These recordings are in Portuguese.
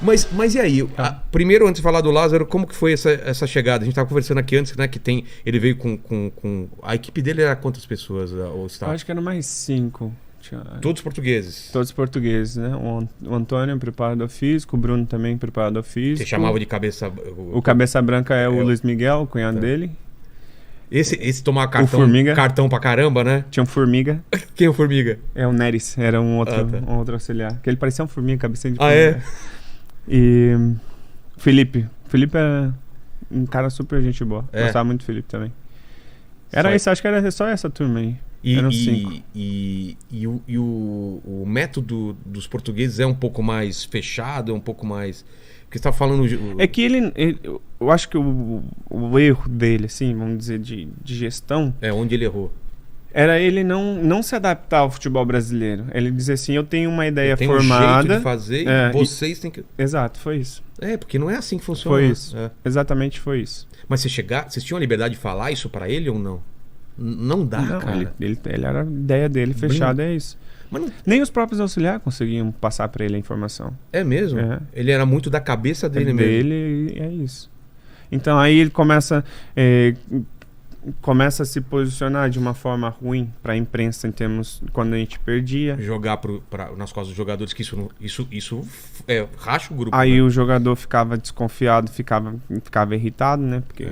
Mas e aí? Primeiro, antes de falar do Lázaro, como que foi essa chegada? A gente estava conversando aqui antes, né? Que ele veio com... A equipe dele era quantas pessoas? O staff? Eu acho que era mais 5. Todos portugueses? Todos portugueses, né? O Antônio, preparador físico, o Bruno também, preparador físico. Você chamava de cabeça... O cabeça branca é o Luiz Miguel, o cunhado dele. Esse tomava cartão pra caramba, né? Tinha um Formiga. Quem é o Formiga? É o Neres, era um outro auxiliar. Que ele parecia um formiga, cabecinha de formiga. É? E Felipe é um cara super gente boa. Gostava muito do Felipe também. Acho que era só essa turma aí. Eram 5. E o método dos portugueses é um pouco mais fechado, é um pouco mais... Porque você tá falando... É que eu acho que o erro dele, assim, vamos dizer, de gestão... Onde ele errou. Era ele não se adaptar ao futebol brasileiro. Ele dizer assim, eu tenho uma ideia formada... um jeito de fazer e vocês têm que... Exato, foi isso. Porque não é assim que funciona. Foi isso. Exatamente foi isso. Mas vocês tinham a liberdade de falar isso pra ele ou não? Não dá, cara. Ele era a ideia dele fechada, é isso. Mas nem os próprios auxiliares conseguiam passar pra ele a informação. É mesmo? Ele era muito da cabeça dele mesmo. Dele, é isso. Então aí ele começa a se posicionar de uma forma ruim para a imprensa em termos quando a gente perdia. Jogar nas costas dos jogadores, que isso racha o grupo. Aí né? o jogador ficava desconfiado, ficava irritado, né? Porque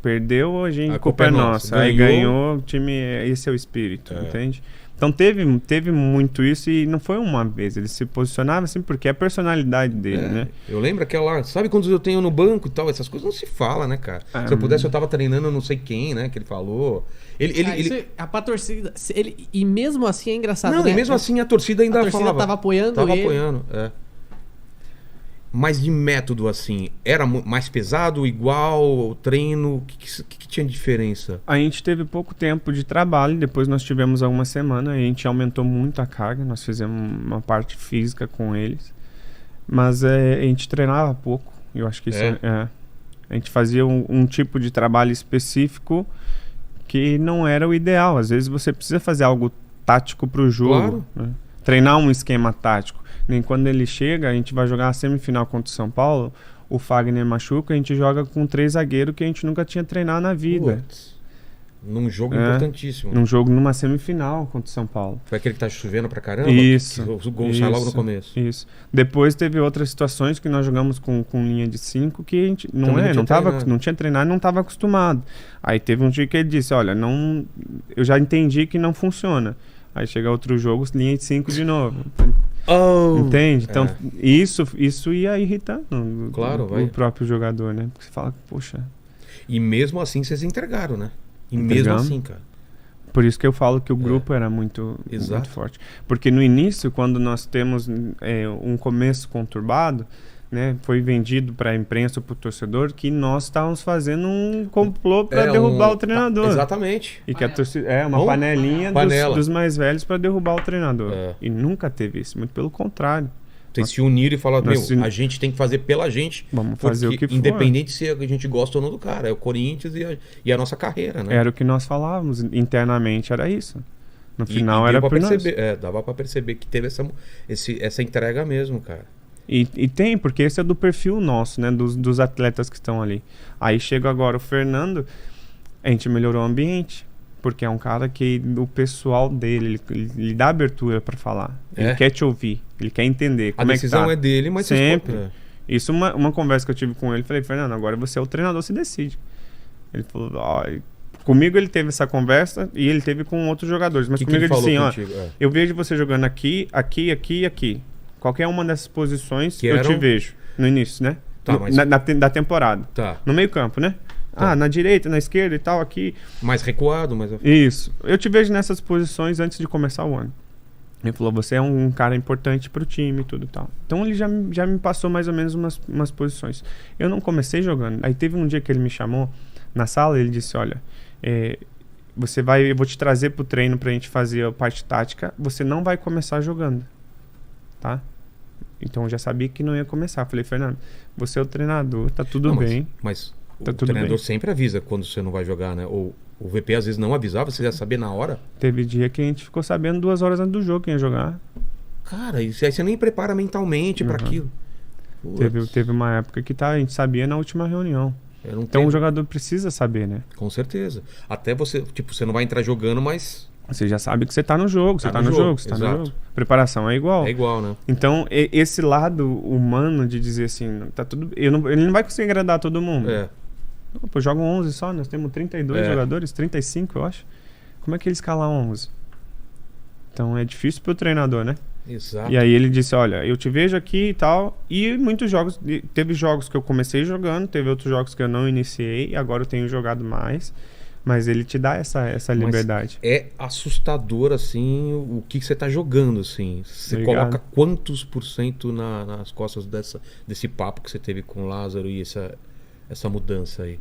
perdeu, hoje a culpa é nossa. Aí ganhou, o time, esse é o espírito, entende? Então teve muito isso e não foi uma vez. Ele se posicionava assim porque é a personalidade dele, né? Eu lembro aquela... Sabe quantos eu tenho no banco e tal? Essas coisas não se fala, né, cara? Se eu pudesse, eu tava treinando não sei quem, né? Que ele falou. Pra torcida... E mesmo assim é engraçado, não, né? E mesmo assim a torcida ainda falava. A torcida tava apoiando Tava apoiando, Mas de método, assim, era mais pesado, igual, treino? O que tinha de diferença? A gente teve pouco tempo de trabalho, depois nós tivemos algumas semanas, a gente aumentou muito a carga, nós fizemos uma parte física com eles, mas a gente treinava pouco, eu acho que isso a gente fazia um tipo de trabalho específico que não era o ideal. Às vezes você precisa fazer algo tático pro jogo, né? Treinar um esquema tático. Nem quando ele chega, a gente vai jogar a semifinal contra o São Paulo, o Fagner machuca, a gente joga com 3 zagueiros que a gente nunca tinha treinado na vida. Num jogo importantíssimo. Numa semifinal contra o São Paulo. Foi aquele que tá chovendo pra caramba? Isso. O gol sai logo no começo. Isso. Depois teve outras situações que nós jogamos com linha de 5 que a gente não tinha treinado e não estava acostumado. Aí teve um dia que ele disse, olha, eu já entendi que não funciona. Aí chega outro jogo, linha de 5 de novo. Entende? Então, isso ia irritando o próprio jogador, né? Porque você fala, poxa... E mesmo assim vocês entregaram, né? Mesmo assim, cara. Por isso que eu falo que o grupo era muito forte. Porque no início, quando nós temos um começo conturbado, né, foi vendido para a imprensa, para o torcedor, que nós estávamos fazendo um complô para derrubar o treinador. Exatamente. E que a torcida uma panelinha dos mais velhos para derrubar o treinador. E nunca teve isso, muito pelo contrário. Vocês se uniram e falaram, a gente tem que fazer pela gente. Vamos fazer o que for. Independente se a gente gosta ou não do cara. É o Corinthians e a nossa carreira, né? Era o que nós falávamos internamente, era isso. No final era por nós. Dava para perceber que teve essa entrega mesmo, cara. E tem, porque esse é do perfil nosso, né? Dos atletas que estão ali. Aí chega agora o Fernando, a gente melhorou o ambiente, porque é um cara que o pessoal dele, ele dá abertura para falar. Ele quer te ouvir, ele quer entender como a decisão é dele, mas sempre. Isso uma conversa que eu tive com ele, falei, Fernando, agora você é o treinador, se decide. Ele falou, comigo ele teve essa conversa e ele teve com outros jogadores, mas comigo ele disse assim, eu vejo você jogando aqui, aqui, aqui e aqui. Qualquer uma dessas posições eu te vejo no início, né? Da temporada. No meio campo, né? Na direita, na esquerda e tal, aqui. Mais recuado, mais... Isso. Eu te vejo nessas posições antes de começar o ano. Ele falou, você é um cara importante pro time e tudo e tal. Então ele já me passou mais ou menos umas posições. Eu não comecei jogando. Aí teve um dia que ele me chamou na sala e ele disse, olha, eu vou te trazer pro treino pra gente fazer a parte tática, você não vai começar jogando, tá? Então eu já sabia que não ia começar. Falei, Fernando, você é o treinador, tá tudo bem. Mas o treinador sempre avisa quando você não vai jogar, né? Ou o VP às vezes não avisava, você ia saber na hora? Teve dia que a gente ficou sabendo 2 horas antes do jogo quem ia jogar. Cara, isso aí você nem prepara mentalmente pra aquilo. Teve uma época que a gente sabia na última reunião. Então o jogador precisa saber, né? Com certeza. Até você, tipo, você não vai entrar jogando, mas... Você já sabe que você tá no jogo, você tá no jogo. Preparação é igual. É igual, né? Então, esse lado humano de dizer assim, tá tudo... ele não vai conseguir agradar todo mundo. Pô, jogam 11 só, nós temos 32 jogadores, 35 eu acho. Como é que ele escala 11? Então é difícil pro treinador, né? Exato. E aí ele disse, olha, eu te vejo aqui e tal. E muitos jogos, teve jogos que eu comecei jogando, teve outros jogos que eu não iniciei, agora eu tenho jogado mais. Mas ele te dá essa liberdade. É assustador, assim, o que você tá jogando, assim. Você coloca quantos % nas costas desse papo que você teve com o Lázaro e essa mudança aí?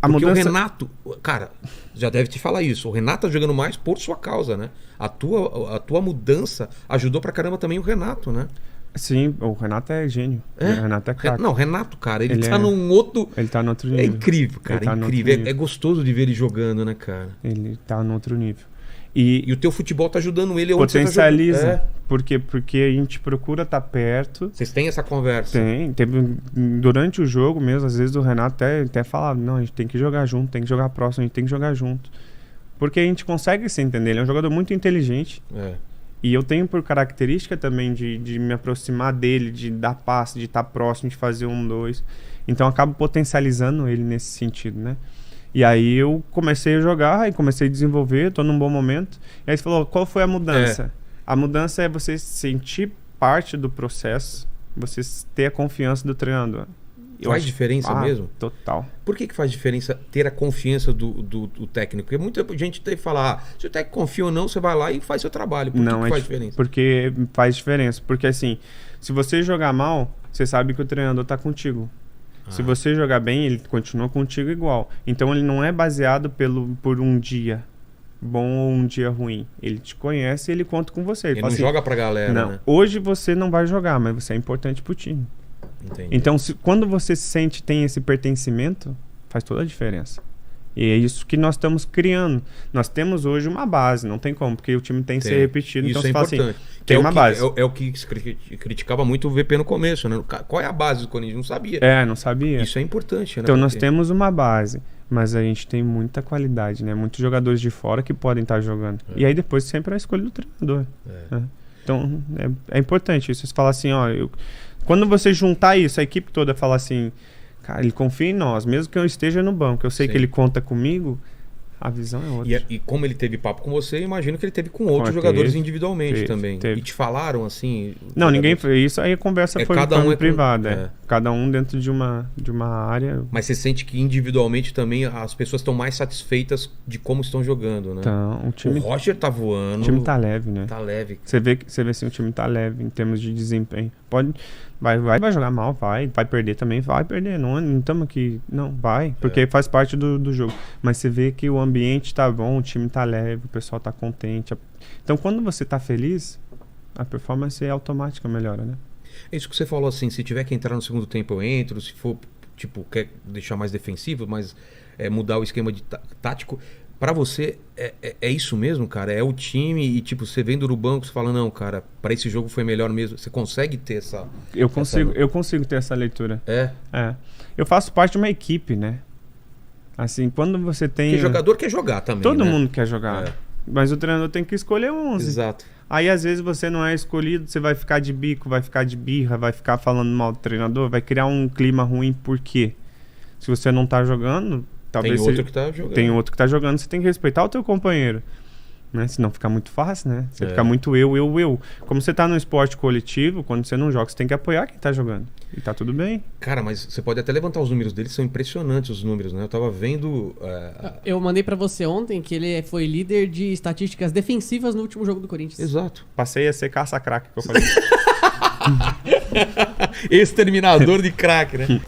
Porque o Renato, cara, já deve te falar isso. O Renato tá jogando mais por sua causa, né? A tua mudança ajudou pra caramba também o Renato, né? Sim, o Renato é gênio. O Renato é craque. Não, o Renato, cara, ele tá num outro... Ele tá no outro nível. É incrível, cara, é incrível. É gostoso de ver ele jogando, né, cara? Ele tá no outro nível. E o teu futebol tá ajudando ele onde potencializa, você tá jogando. Porque a gente procura estar perto. Vocês têm essa conversa? Teve durante o jogo mesmo, às vezes o Renato até falava, não, a gente tem que jogar junto, tem que jogar próximo, a gente tem que jogar junto. Porque a gente consegue se entender, ele é um jogador muito inteligente. E eu tenho por característica também de me aproximar dele, de dar passe, de estar próximo, de fazer 1-2. Então eu acabo potencializando ele nesse sentido, né? E aí eu comecei a jogar e comecei a desenvolver, tô num bom momento. E aí você falou, qual foi a mudança? A mudança é você sentir parte do processo, você ter a confiança do treinador. Faz diferença mesmo? Total. Por que faz diferença ter a confiança do técnico? Porque muita gente tem que falar, se o técnico confia ou não, você vai lá e faz seu trabalho. Por que faz diferença? Porque faz diferença. Porque assim, se você jogar mal, você sabe que o treinador tá contigo. Se você jogar bem, ele continua contigo igual. Então ele não é baseado por um dia bom ou um dia ruim. Ele te conhece e ele conta com você. Ele não joga pra galera, não, né? Hoje você não vai jogar, mas você é importante pro time. Entendi. Então, quando você se sente, tem esse pertencimento, faz toda a diferença. E é isso que nós estamos criando. Nós temos hoje uma base, não tem como, porque o time tem que ser repetido. Isso então é você importante. fala assim, tem uma base. É o que se criticava muito o VP no começo, né? Qual é a base do Corinthians? Não sabia. Não sabia. Isso é importante, né? Então nós temos uma base, mas a gente tem muita qualidade, né? Muitos jogadores de fora que podem estar jogando. E aí depois sempre é a escolha do treinador. Né? Então é importante isso. Você fala assim, ó... Quando você juntar isso, a equipe toda fala assim, cara, ele confia em nós, mesmo que eu esteja no banco, eu sei que ele conta comigo, a visão é outra. E como ele teve papo com você, eu imagino que ele teve com outros jogadores individualmente também. E te falaram assim... Não, ninguém foi. Isso aí a conversa foi cada um privada. Cada um dentro de uma área. Mas você sente que individualmente também as pessoas estão mais satisfeitas de como estão jogando, né? Então, o Roger tá voando. O time tá leve, né? Tá leve. Você vê assim, o time tá leve em termos de desempenho. Vai jogar mal, vai perder também, vai perder. Não estamos aqui. Não, vai. Porque faz parte do jogo. Mas você vê que o ambiente tá bom, o time tá leve, o pessoal tá contente. Então, quando você tá feliz, a performance é automática, melhora, né? É isso que você falou assim, se tiver que entrar no segundo tempo eu entro, se for, tipo, quer deixar mais defensivo, mas mudar o esquema de tático. Pra você, é isso mesmo, cara? É o time e, tipo, você vendo no banco, você fala, não, cara, pra esse jogo foi melhor mesmo. Você consegue ter essa... Eu consigo ter essa leitura. É? Eu faço parte de uma equipe, né? Assim, quando você tem... Porque jogador quer jogar também, Todo mundo quer jogar. Mas o treinador tem que escolher 11. Exato. Aí, às vezes, você não é escolhido, você vai ficar de bico, vai ficar de birra, vai ficar falando mal do treinador, vai criar um clima ruim. Por quê? Se você não tá jogando... Talvez tem outro que tá jogando. Tem outro que tá jogando, você tem que respeitar o teu companheiro. Né? Senão fica muito fácil, né? Você fica muito eu. Como você tá no esporte coletivo, quando você não joga, você tem que apoiar quem tá jogando. E tá tudo bem. Cara, mas você pode até levantar os números dele, são impressionantes os números, né? Eu tava vendo... Eu mandei pra você ontem que ele foi líder de estatísticas defensivas no último jogo do Corinthians. Exato. Passei a ser caça-craque, que eu falei. Exterminador de craque, né?